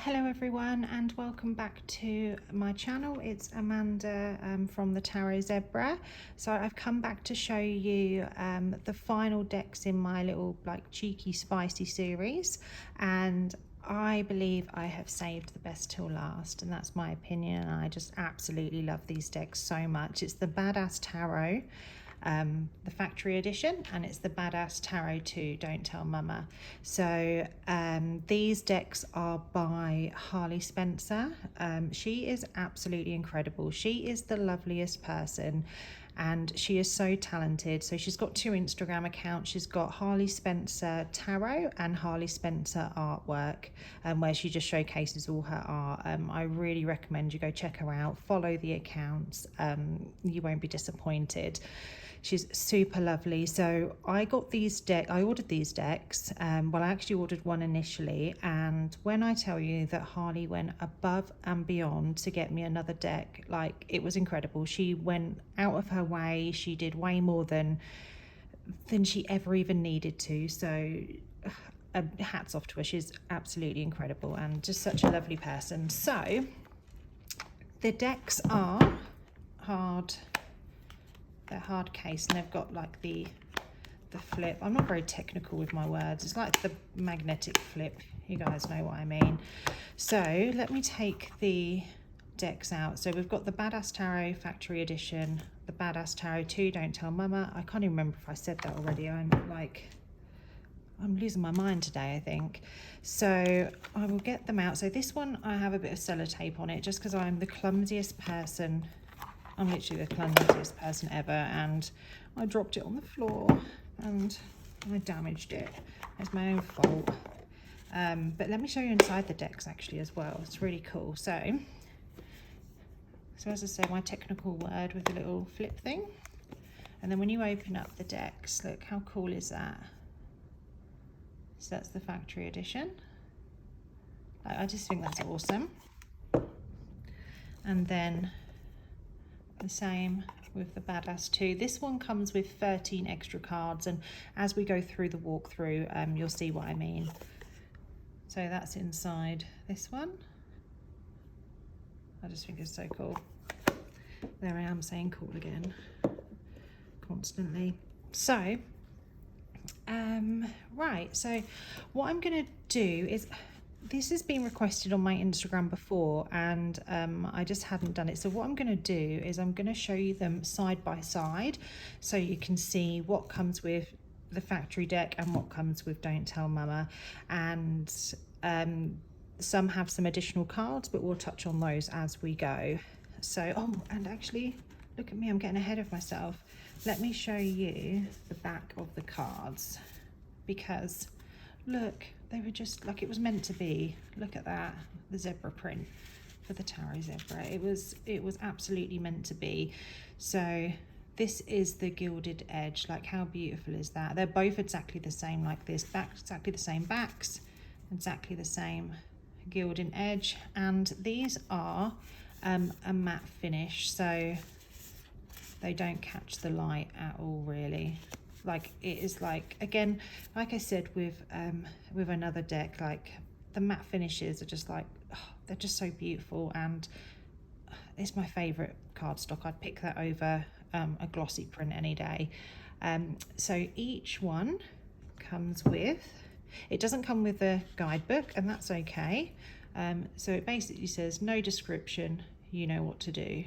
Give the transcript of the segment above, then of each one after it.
Hello everyone and welcome back to my channel. It's Amanda from the Tarot Zebra. So I've come back to show you the final decks in my little cheeky spicy series, and I believe I have saved the best till last, and that's my opinion. I just absolutely love these decks so much. It's the Badass Tarot, the factory edition, and it's the Badass Tarot 2 Don't Tell Mama. So these decks are by Harley Spencer. She is absolutely incredible. She is the loveliest person and she is so talented. So she's got two Instagram accounts. She's got Harley Spencer Tarot and Harley Spencer Artwork, where she just showcases all her art. I really recommend you go check her out, follow the accounts. You won't be disappointed. She's super lovely. So I ordered these decks. Well, I actually ordered one initially, and when I tell you that Harley went above and beyond to get me another deck, like, it was incredible. She went out of her way. She did way more than she ever even needed to. So hats off to her. She's absolutely incredible and just such a lovely person. So the decks are hard. They're hard case, and they've got like the flip. I'm not very technical with my words. It's like the magnetic flip. You guys know what I mean. So let me take the decks out. So we've got the Badass Tarot Factory Edition, the Badass Tarot 2 Don't Tell Mama. I can't even remember if I said that already. I'm losing my mind today, I think. So I will get them out. So this one, I have a bit of sellotape on it just because I'm the clumsiest person. I'm literally the clumsiest person ever, and I dropped it on the floor and I damaged it. It's my own fault. But let me show you inside the decks actually as well. It's really cool. So as I say, my technical word with the little flip thing. And then when you open up the decks, look, how cool is that? So that's the factory edition. I just think that's awesome. And then the same with the Badass 2. This one comes with 13 extra cards, and as we go through the walkthrough, you'll see what I mean. So that's inside this one. I just think it's so cool. There I am saying cool again constantly. So right, so what I'm gonna do is, this has been requested on my Instagram before, and I just hadn't done it. So what I'm going to do is I'm going to show you them side by side so you can see what comes with the factory deck and what comes with Don't Tell Mama. And some have some additional cards, but we'll touch on those as we go. So, oh, and actually, look at me, I'm getting ahead of myself. Let me show you the back of the cards, because look, they were just like it was meant to be. Look at that, the zebra print for the Tarot Zebra. It was absolutely meant to be. So this is the gilded edge. Like, how beautiful is that? They're both exactly the same, like this, back exactly the same backs, exactly the same gilded edge, and these are a matte finish, so they don't catch the light at all, really. Like, it is like, again, like I said with another deck, like the matte finishes are just like, oh, they're just so beautiful, and it's my favorite cardstock. I'd pick that over a glossy print any day. So each one comes with, it doesn't come with a guidebook, and that's okay. So it basically says no description, you know what to do.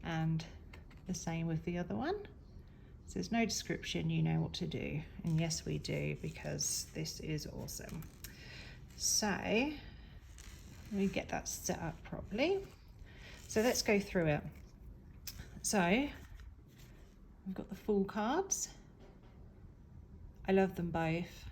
And the same with the other one. So there's no description, you know what to do. And yes, we do, because this is awesome. So let me get that set up properly. So let's go through it. So we've got the full cards. I love them both.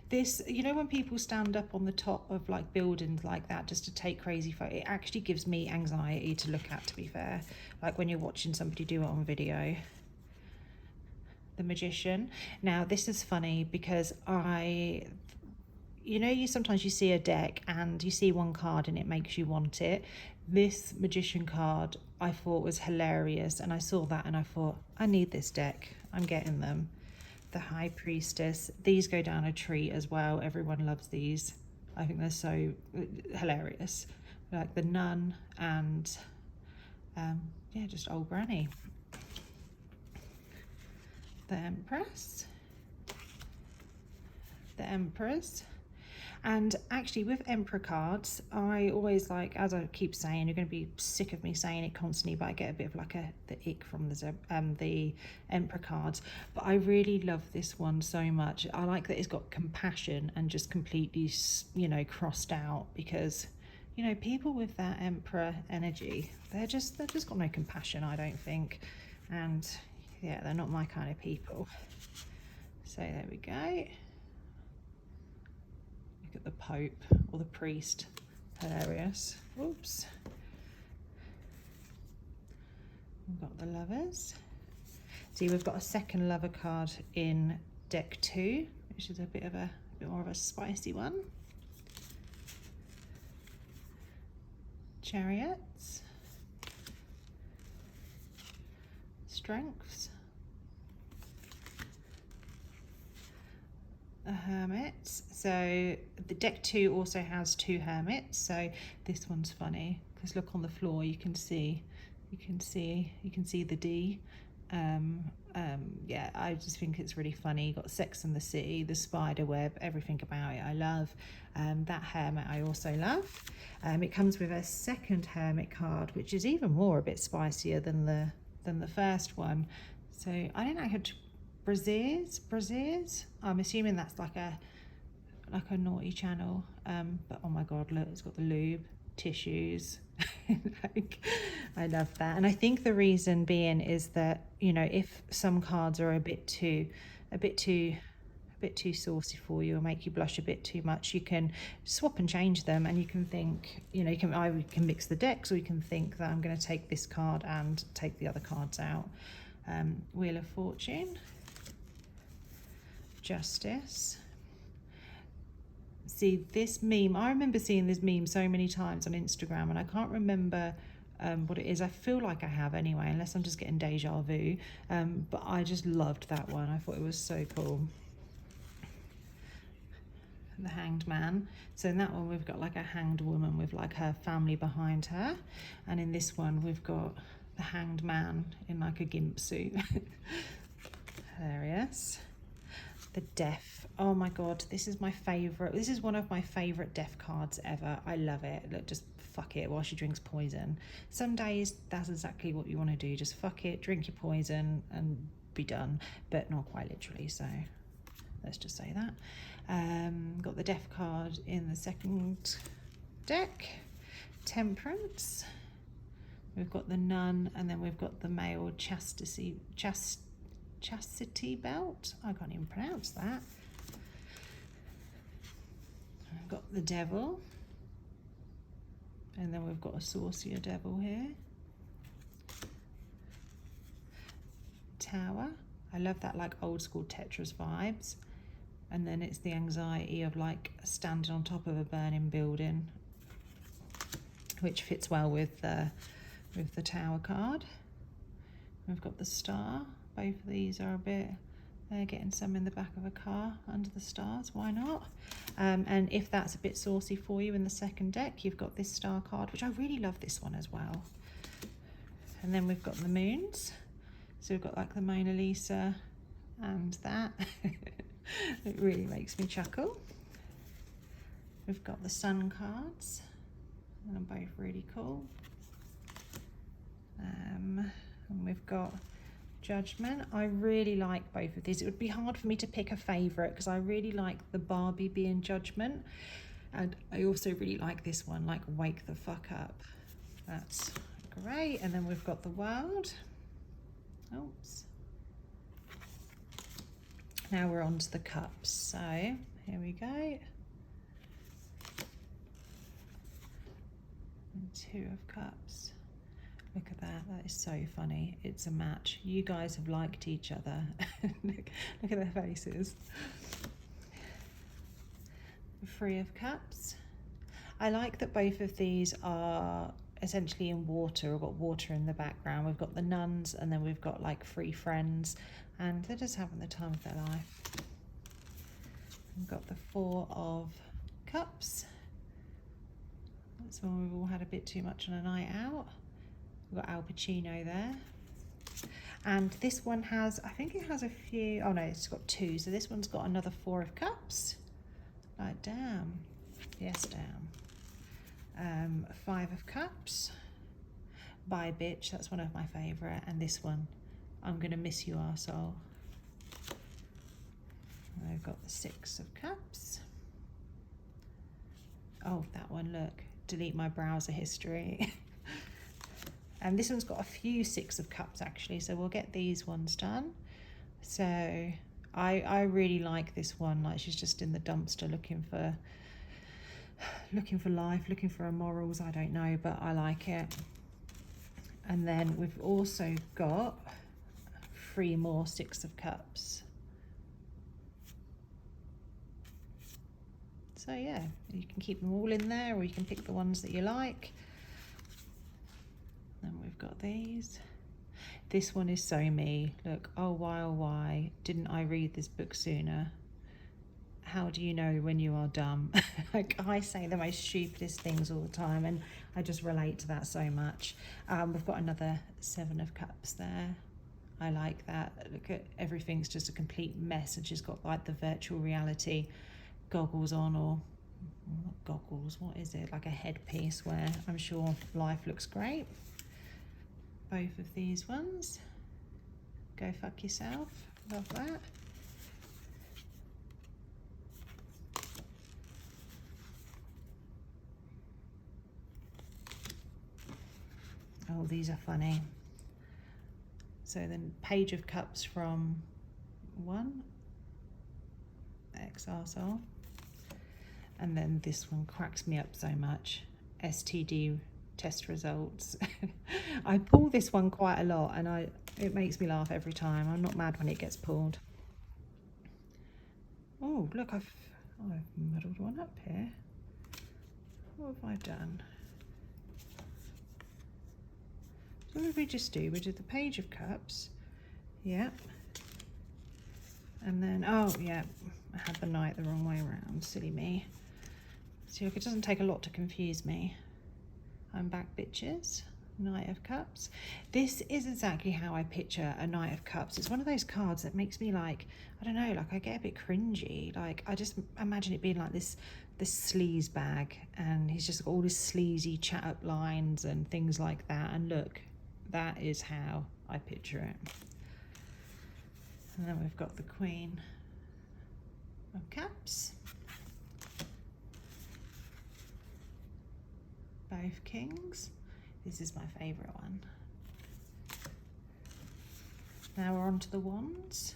This, you know, when people stand up on the top of like buildings like that just to take crazy photos, it actually gives me anxiety to look at, to be fair. Like when you're watching somebody do it on video. The Magician. Now this is funny because sometimes you see a deck and you see one card and it makes you want it. This Magician card I thought was hilarious, and I saw that and I thought, I need this deck, I'm getting them. The High Priestess, these go down a treat as well. Everyone loves these. I think they're so hilarious. Like the nun and yeah, just old granny. The Empress, the Emperors. And actually with Emperor cards, I always like, as I keep saying, you're going to be sick of me saying it constantly, but I get a bit of like the ick from the Emperor cards. But I really love this one so much. I like that it's got compassion and just completely, you know, crossed out, because, you know, people with that Emperor energy, they've just got no compassion, I don't think. And yeah, they're not my kind of people. So there we go. At the Pope or the priest, hilarious. Oops. We've got the Lovers. See, we've got a second Lover card in deck 2, which is a bit more of a spicy one. Chariots. Strengths. Hermits. So the deck 2 also has 2 hermits, so this one's funny because look on the floor, you can see the D. Yeah, I just think it's really funny. You got Sex and the City, the spider web, everything about it I love. That hermit I also love. It comes with a second hermit card, which is even more a bit spicier than the first one. So I don't know how to Braziers. I'm assuming that's like a naughty channel. But oh my god, look, it's got the lube, tissues. Like, I love that. And I think the reason being is that, you know, if some cards are a bit too saucy for you or make you blush a bit too much, you can swap and change them, and you can think, you know, you can either mix the decks, or you can think that I'm going to take this card and take the other cards out. Wheel of Fortune. Justice. See this meme, I remember seeing this meme so many times on Instagram, and I can't remember what it is. I feel like I have anyway, unless I'm just getting deja vu. But I just loved that one. I thought it was so cool. The Hanged Man. So in that one we've got like a hanged woman with like her family behind her, and in this one we've got the Hanged Man in like a gimp suit. Hilarious. The Death. Oh my god, this is my favourite. This is one of my favourite death cards ever. I love it. Look, just fuck it while she drinks poison. Some days that's exactly what you want to do. Just fuck it, drink your poison and be done. But not quite literally, so let's just say that. Got the Death card in the second deck. Temperance. We've got the Nun, and then we've got the male chastity belt. I can't even pronounce that. I've got the Devil, and then we've got a saucier devil here. Tower. I love that like old school Tetris vibes. And then it's the anxiety of like standing on top of a burning building, which fits well with the Tower card. We've got the Star. Both of these are a bit, they're getting some in the back of a car under the stars, why not? And if that's a bit saucy for you in the second deck, you've got this Star card, which I really love this one as well. And then we've got the Moons. So we've got like the Mona Lisa and that. It really makes me chuckle. We've got the Sun cards, and they're both really cool. And we've got Judgment. I really like both of these. It would be hard for me to pick a favourite because I really like the Barbie being Judgment, and I also really like this one, like Wake the Fuck Up. That's great. And then we've got the World. Oops. Now we're on to the Cups. So here we go. And Two of Cups. Look at that, that is so funny. It's a match. You guys have liked each other. look at their faces. Three of Cups. I like that both of these are essentially in water. We've got water in the background. We've got the nuns, and then we've got like three friends, and they're just having the time of their life. We've got the Four of Cups. That's when we've all had a bit too much on a night out. We've got Al Pacino there. And this one has, I think it has a few, oh no, it's got 2. So this one's got another 4 of cups. Like, damn. Yes, damn. 5 of cups. Bye, bitch. That's one of my favourite. And this one, I'm going to miss you, arsehole. And I've got the 6 of cups. Oh, that one, look. Delete my browser history. And this one's got a few 6 of cups actually, so we'll get these ones done. So I really like this one. Like, she's just in the dumpster looking for life, looking for her morals. I don't know, but I like it. And then we've also got 3 more 6 of cups. So yeah, you can keep them all in there, or you can pick the ones that you like. Then we've got these. This one is so me. Look, oh why didn't I read this book sooner? How do you know when you are dumb? Like, I say the most stupidest things all the time, and I just relate to that so much. We've got another 7 of cups there. I like that. Look at, everything's just a complete mess, and she's got like the virtual reality goggles on, or not goggles, what is it, like a headpiece, where I'm sure life looks great. Both of these ones, go fuck yourself. Love that. Oh, these are funny. So then Page of Cups from 1, ex-arsehole. And then this one cracks me up so much, STD test results. I pull this one quite a lot, and it makes me laugh every time. I'm not mad when it gets pulled. Oh, look, I've muddled one up here. What have I done? So what did we just do? We did the Page of Cups. Yep. And then, oh yeah, I had the Knight the wrong way around. Silly me. See, look, it doesn't take a lot to confuse me. I'm back, bitches. Knight of Cups. This is exactly how I picture a Knight of Cups. It's one of those cards that makes me like, I don't know, like I get a bit cringy. Like, I just imagine it being like this sleaze bag, and he's just got all his sleazy chat up lines and things like that. And look, that is how I picture it. And then we've got the Queen of Cups. Both Kings. This is my favourite one. Now we're on to the Wands.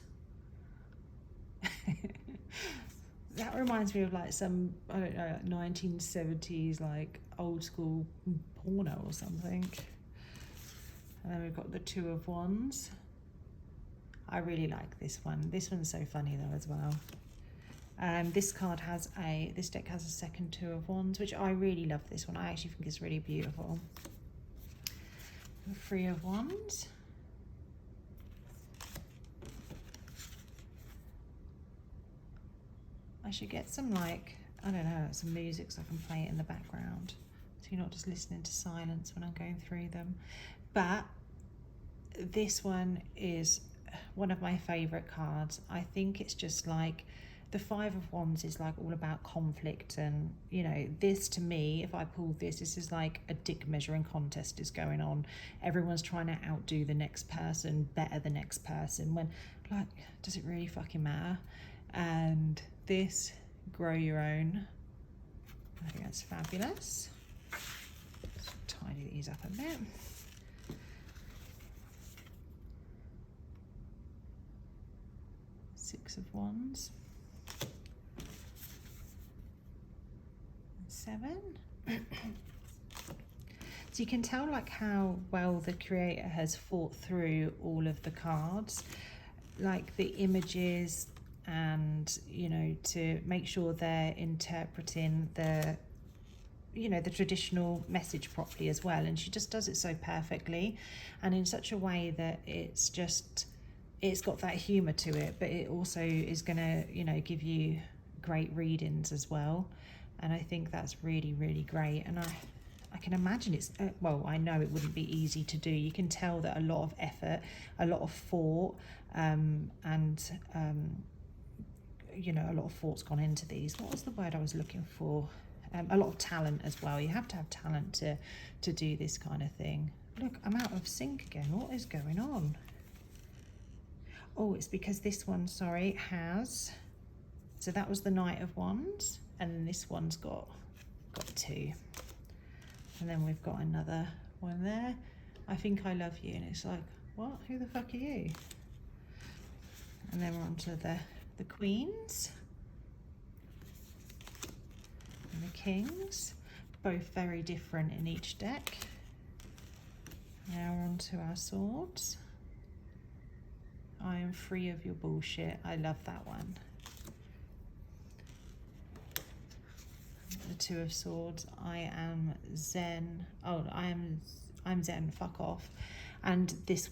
That reminds me of like some, I don't know, like 1970s, like old school porno or something. And then we've got the 2 of Wands. I really like this one. This one's so funny though as well. This card has this deck has a second 2 of Wands, which I really love this one. I actually think it's really beautiful. 3 of Wands. I should get some, like, I don't know, some music so I can play it in the background, so you're not just listening to silence when I'm going through them. But this one is one of my favourite cards. I think it's just like, the 5 of Wands is like all about conflict, and you know, this to me, if I pull this is like a dick measuring contest is going on. Everyone's trying to outdo the next person, better the next person, when, like, does it really fucking matter? And this, grow your own. I think that's fabulous. Let's tidy these up a bit. Six of Wands. 7. So you can tell like how well the creator has thought through all of the cards, like the images, and you know, to make sure they're interpreting the, you know, the traditional message properly as well. And she just does it so perfectly, and in such a way that it's got that humor to it, but it also is gonna, you know, give you great readings as well. and I think that's really, really great. And I can imagine it's, well, I know it wouldn't be easy to do. You can tell that a lot of effort, a lot of thought, you know, a lot of thought's gone into these. What was the word I was looking for? A lot of talent as well. You have to have talent to do this kind of thing. Look, I'm out of sync again. What is going on? Oh, it's because this one, sorry, has, so that was the Knight of Wands, and then this one's got 2. And then we've got another one there. I think I love you. And it's like, what? Who the fuck are you? And then we're on to the Queens. And the Kings. Both very different in each deck. Now we're on to our Swords. I am free of your bullshit. I love that one. The Two of Swords. I am Zen. Oh, I'm Zen. Fuck off. And this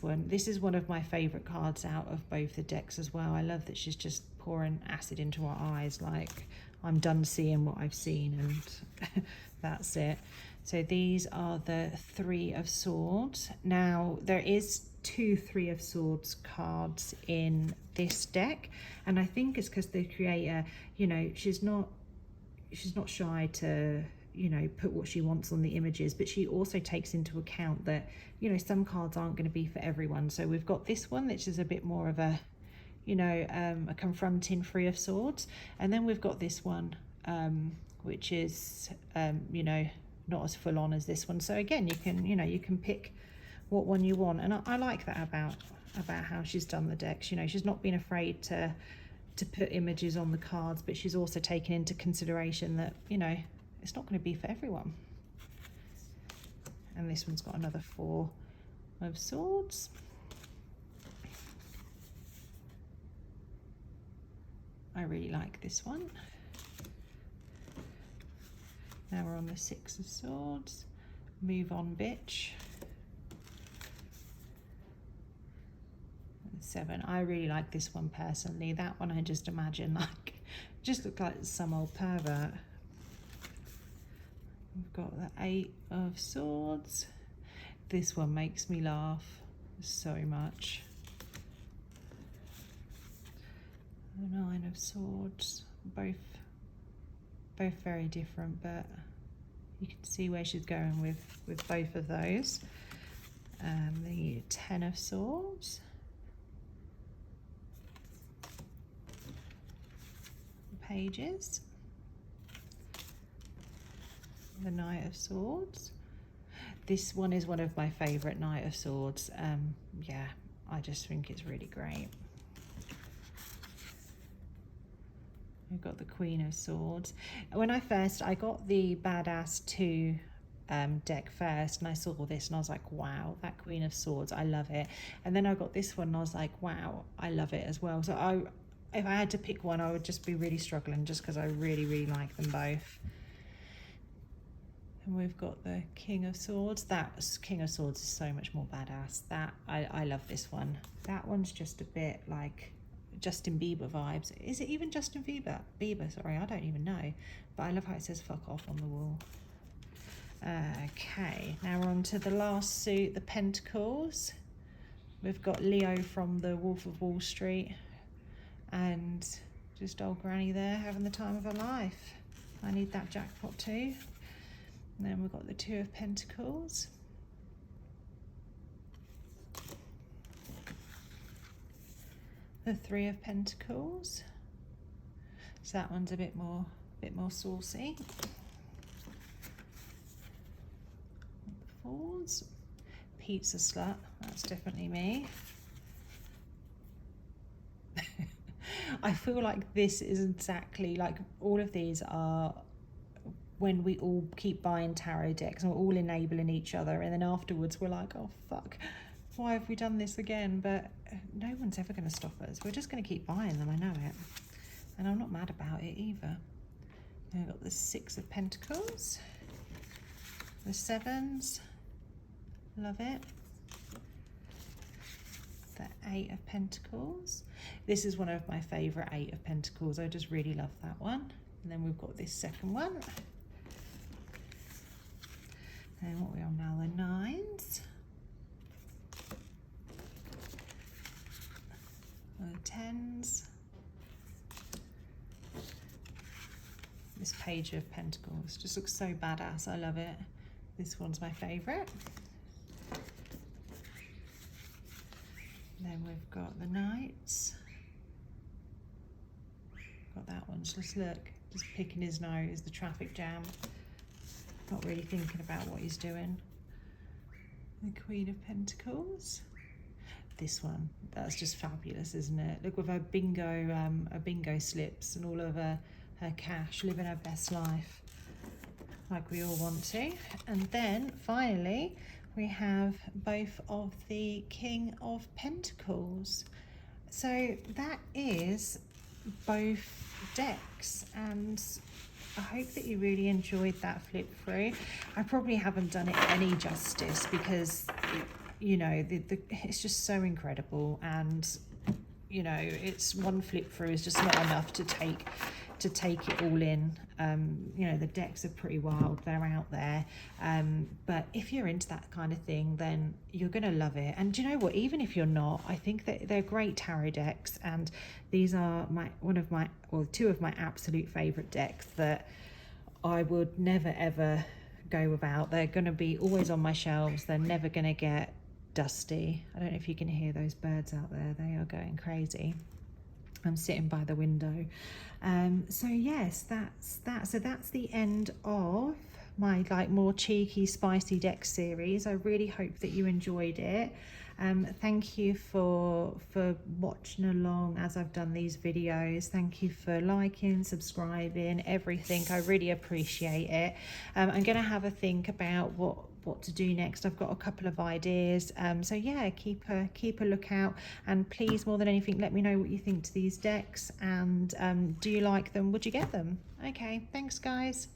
is one of my favorite cards out of both the decks as well. I love that she's just pouring acid into our eyes, like I'm done seeing what I've seen, and that's it. So these are the Three of Swords. Now there is 2 Three of Swords cards in this deck, and I think it's because the creator, you know, she's not shy to, you know, put what she wants on the images, but she also takes into account that, you know, some cards aren't going to be for everyone. So we've got this one, which is a bit more of a, you know, a confronting Three of Swords, and then we've got this one, which is, you know, not as full on as this one. So again, you can, you know, you can pick what one you want, and I like that about how she's done the decks. You know, she's not been afraid to put images on the cards, but she's also taken into consideration that, you know, it's not going to be for everyone. And this one's got another Four of Swords. I really like this one. Now we're on the Six of Swords. Move on, bitch. 7. I really like this one personally. That one I just imagine like, just look like some old pervert. We've got the Eight of Swords. This one makes me laugh so much. The Nine of Swords. Both very different, but you can see where she's going with both of those. The Ten of Swords. Pages. The Knight of Swords. This one is one of my favorite Knight of Swords. Yeah, I just think it's really great. We've got the Queen of Swords. When I got the Badass 2 deck first, and I saw this and I was like, wow, that Queen of Swords, I love it. And then I got this one and I was like, wow, I love it as well. So if I had to pick one, I would just be really struggling, just because I really, really like them both. And we've got the King of Swords. That King of Swords is so much more badass. That I love this one. That one's just a bit like Justin Bieber vibes. Is it even Justin Bieber? Sorry, I don't even know. But I love how it says fuck off on the wall. Okay, now we're on to the last suit, the Pentacles. We've got Leo from the Wolf of Wall Street. And just old granny there having the time of her life. I need that jackpot too. And then we've got the Two of Pentacles. The Three of Pentacles. So that one's a bit more saucy. The Fours. Pizza slut. That's definitely me. I feel like this is exactly like all of these are when we all keep buying tarot decks and we're all enabling each other, and then afterwards we're like, oh fuck, why have we done this again? But no one's ever going to stop us. We're just going to keep buying them. I know it, and I'm not mad about it either. We've got the Six of Pentacles, the Sevens, love it. The Eight of Pentacles. This is one of my favorite Eight of Pentacles. I just really love that one. And then we've got this second one. And what are we on now? The 9s. The 10s. This page of pentacles just looks so badass. I love it. This one's my favourite. Then we've got the Knights. Got that one. Just look, just picking his nose, the traffic jam. Not really thinking about what he's doing. The Queen of Pentacles. This one, that's just fabulous, isn't it? Look, with her bingo slips and all of her cash, living her best life, like we all want to. And then finally, we have both of the King of Pentacles. So that is both decks, and I hope that you really enjoyed that flip through. I probably haven't done it any justice because you know, it's just so incredible, and you know, it's one flip through is just not enough to take it all in. You know, the decks are pretty wild, they're out there, but if you're into that kind of thing, then you're gonna love it. And do you know what, even if you're not, I think that they're great tarot decks, and these are two of my absolute favorite decks that I would never ever go without. They're gonna be always on my shelves. They're never gonna get dusty. I don't know if you can hear those birds out there, they are going crazy. I'm sitting by the window. So yes, that's the end of my more cheeky spicy deck series. I really hope that you enjoyed it. Thank you for watching along as I've done these videos. Thank you for liking, subscribing, everything. I really appreciate it. I'm gonna have a think about what to do next. I've got a couple of ideas, so yeah, keep a lookout, and please, more than anything, let me know what you think to these decks, and do you like them? Would you get them? Okay, thanks guys.